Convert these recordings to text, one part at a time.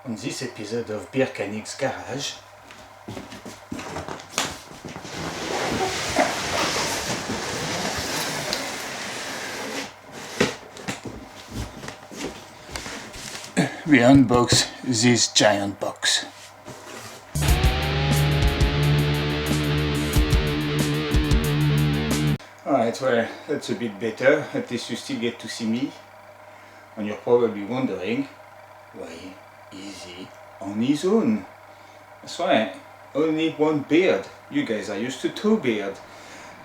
on this episode of Beer Canic's Garage. We unbox this giant box. Alright, well, that's a bit better. At least you still get to see me. And you're probably wondering, why is he on his own? That's right, only one beard. You guys are used to two beards.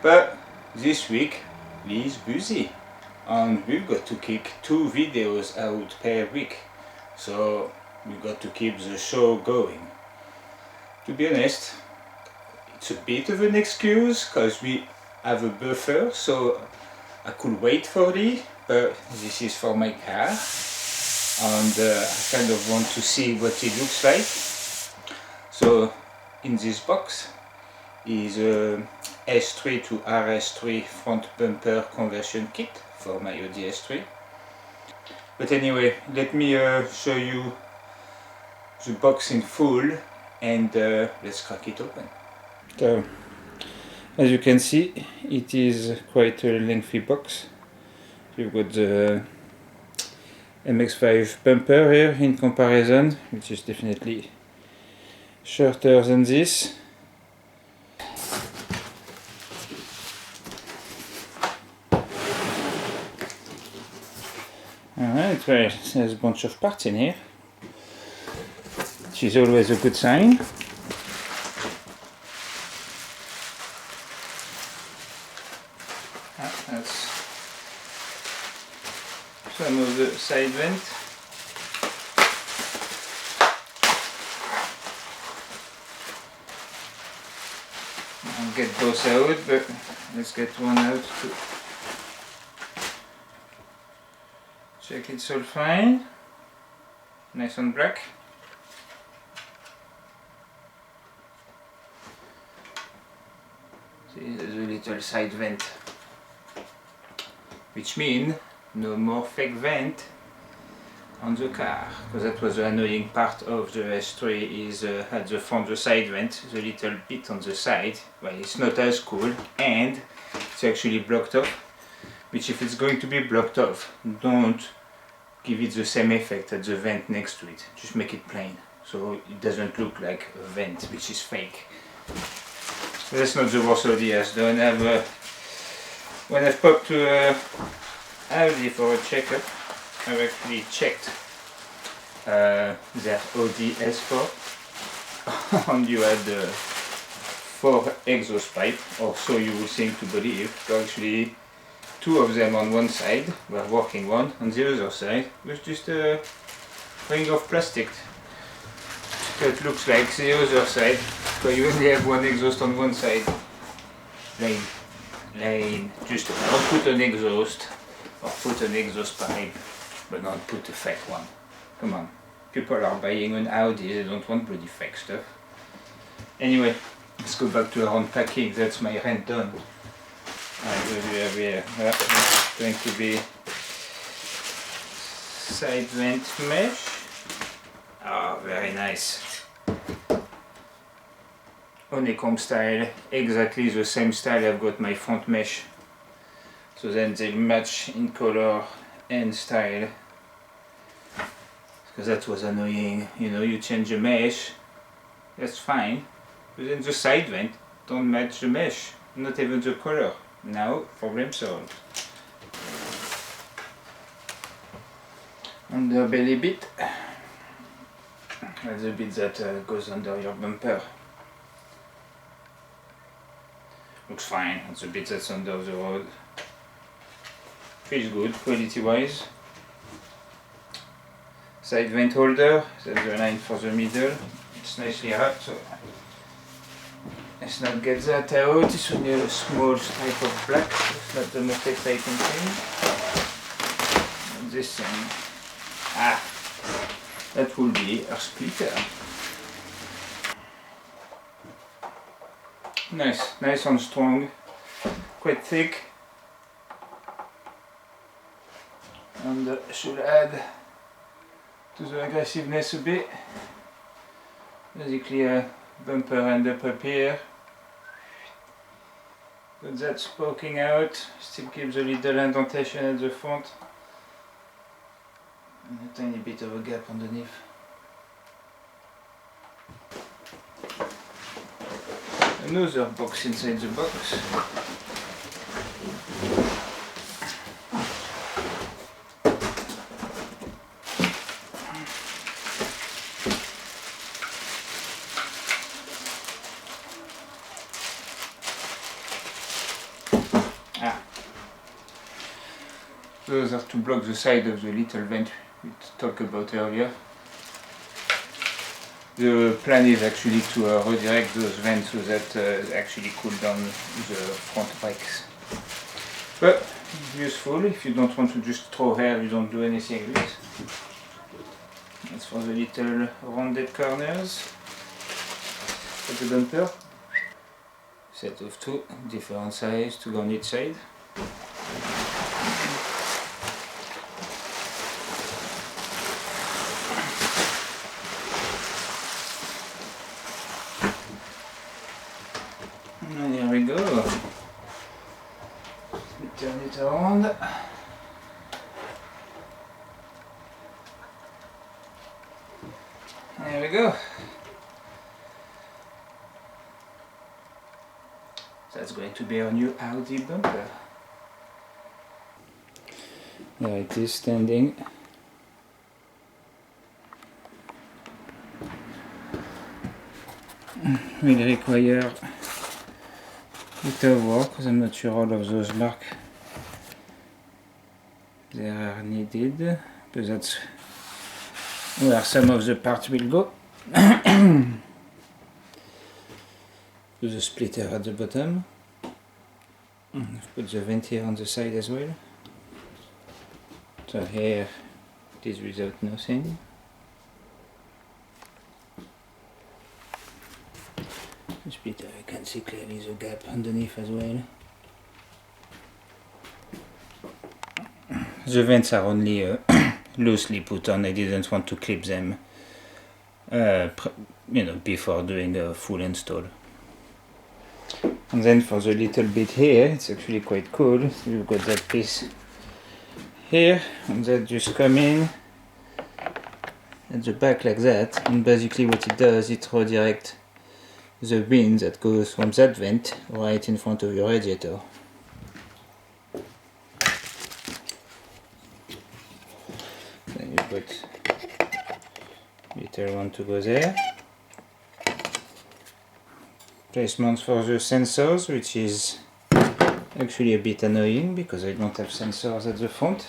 But this week, he's busy. And we've got to kick 2 videos out per week. So we've got to keep the show going. To be honest, it's a bit of an excuse because we have a buffer, so I could wait for it, but this is for my car and I kind of want to see what it looks like. So in this box is a S3 to RS3 front bumper conversion kit for my Audi S3. But anyway, let me show you the box in full and let's crack it open. So, as you can see, it is quite a lengthy box. You've got the MX-5 bumper here in comparison, which is definitely shorter than this. Alright, well, there's a bunch of parts in here, which is always a good sign. That's some of the side vent. I'll get both out, but let's get one out too. Check it's all fine. Nice and black. See, there's a little side vent, which means no more fake vent on the car, because that was the annoying part of the S3 is at the front the side vent, the little bit on the side. Well, it's not as cool and it's actually blocked off, which if it's going to be blocked off, don't give it the same effect as the vent next to it. Just make it plain so it doesn't look like a vent which is fake. But that's not the worst Audi has done. When I've popped to Audi for a checkup, I've actually checked their Audi S3 and you had 4 exhaust pipes, or so you would seem to believe. So actually 2 of them on one side were working, one on the other side was just a ring of plastic. That looks like the other side, so you only have one exhaust on one side. Lame. Just don't put an exhaust, or put an exhaust pipe, but don't put a fake one. Come on, people are buying an Audi, they don't want bloody fake stuff. Anyway, let's go back to our unpacking. That's my rent done. Alright, what do we have here? It's going to be side vent mesh. Oh, very nice. Honeycomb style, exactly the same style I've got my front mesh. So then they match in color and style. Because that was annoying, you know, you change the mesh, that's fine. But then the side vent don't match the mesh, not even the color. Now, problem solved. Underbelly bit. That's the bit that goes under your bumper. Looks fine, that's the bit that's under the road. Feels good, quality wise. Side vent holder, that's the line for the middle. It's nicely wrapped, so let's not get that out. It's only a small stripe of black, it's not the most exciting thing. And this thing, that will be a splitter. Nice and strong, quite thick, and should add to the aggressiveness a bit. Basically a bumper end up here. But that's poking out, still keeps a little indentation at the front. And a tiny bit of a gap underneath. Another box inside the box. Those are to block the side of the little vent we talked about earlier. The plan is actually to redirect those vents so that actually cool down the front brakes. But useful if you don't want to just throw air, you don't do anything with it. That's for the little rounded corners of the bumper. Set of two, different size to go on each side. And here we go. Turn it around. There we go. That's going to be our new Audi bumper. There it is standing. Will require a bit of work because I'm not sure all of those marks they are needed, but that's where some of the parts will go. To the splitter at the bottom. I've put the vent here on the side as well. So here it is without nothing. The splitter, you can see clearly the gap underneath as well. The vents are only loosely put on. I didn't want to clip them before doing a full install. And then for the little bit here, it's actually quite cool. You've got that piece here, and that just come in at the back like that. And basically what it does, it redirects the wind that goes from that vent right in front of your radiator. Then you put little one to go there. Placements for the sensors, which is actually a bit annoying because I don't have sensors at the front,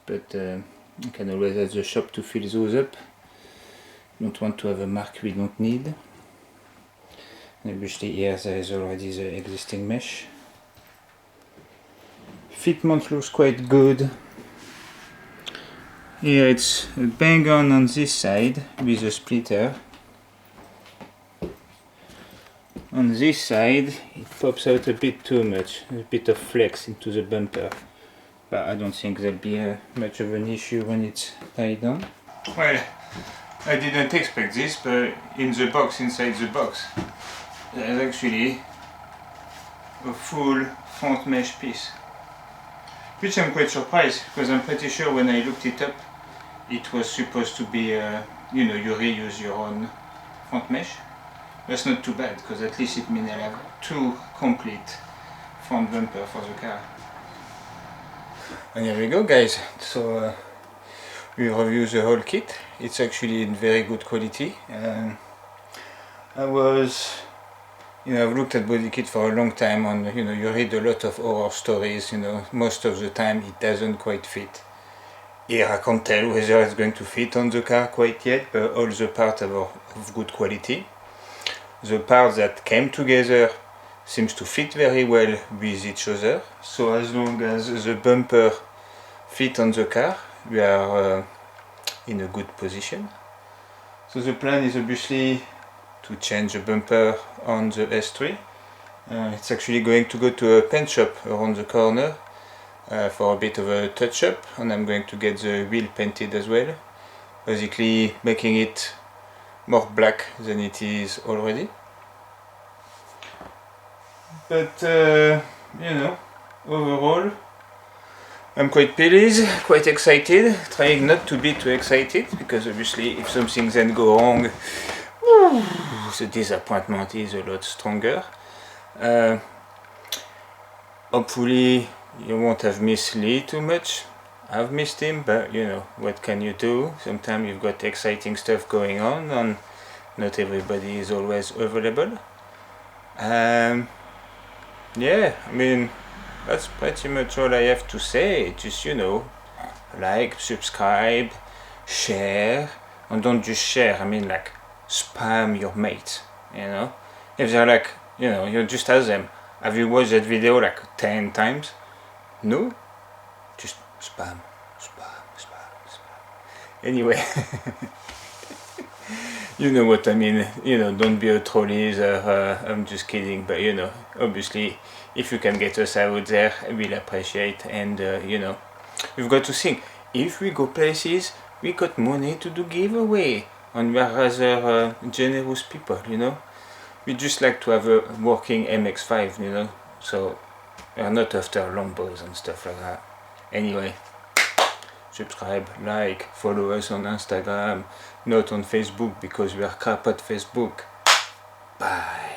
but you can always ask the shop to fill those up. Don't want to have a mark we don't need. And obviously here there is already the existing mesh. Fitment looks quite good. Here it's bang on this side with a splitter. On this side it pops out a bit too much, a bit of flex into the bumper, but I don't think there'll be much of an issue when it's tied on. Well, I didn't expect this, but in the box, inside the box, there's actually a full front mesh piece, which I'm quite surprised because I'm pretty sure when I looked it up it was supposed to be you reuse your own front mesh. That's not too bad, because at least it means I have two complete front bumper for the car. And here we go, guys. So we review the whole kit. It's actually in very good quality. I've looked at body kit for a long time, and you read a lot of horror stories. Most of the time it doesn't quite fit. Here I can't tell whether it's going to fit on the car quite yet, but all the parts are of good quality. The parts that came together seems to fit very well with each other, so as long as the bumper fit on the car, we are in a good position. So the plan is obviously to change the bumper on the S3. It's actually going to go to a paint shop around the corner, for a bit of a touch-up, and I'm going to get the wheel painted as well, basically making it more black than it is already. But you know, overall I'm quite pleased, quite excited, trying not to be too excited, because obviously if something then go wrong, the disappointment is a lot stronger. Hopefully you won't have missed Lee too much. I've missed him, but you know, what can you do? Sometimes you've got exciting stuff going on and not everybody is always available. Yeah, I mean, that's pretty much all I have to say. Just, you know, like, subscribe, share, and don't just share, I mean like spam your mates, you know. If they're like, you know, you just ask them, have you watched that video like 10 times? No? Just spam. Anyway, you know what I mean, you know, don't be a trolley either, I'm just kidding, but you know, obviously, if you can get us out there, we'll appreciate, and you know, we've got to think, if we go places, we got money to do giveaway, and we are rather generous people, you know. We just like to have a working MX-5, you know, so we are not after Lambos and stuff like that. Anyway, subscribe, like, follow us on Instagram, not on Facebook because we are crap at Facebook. Bye.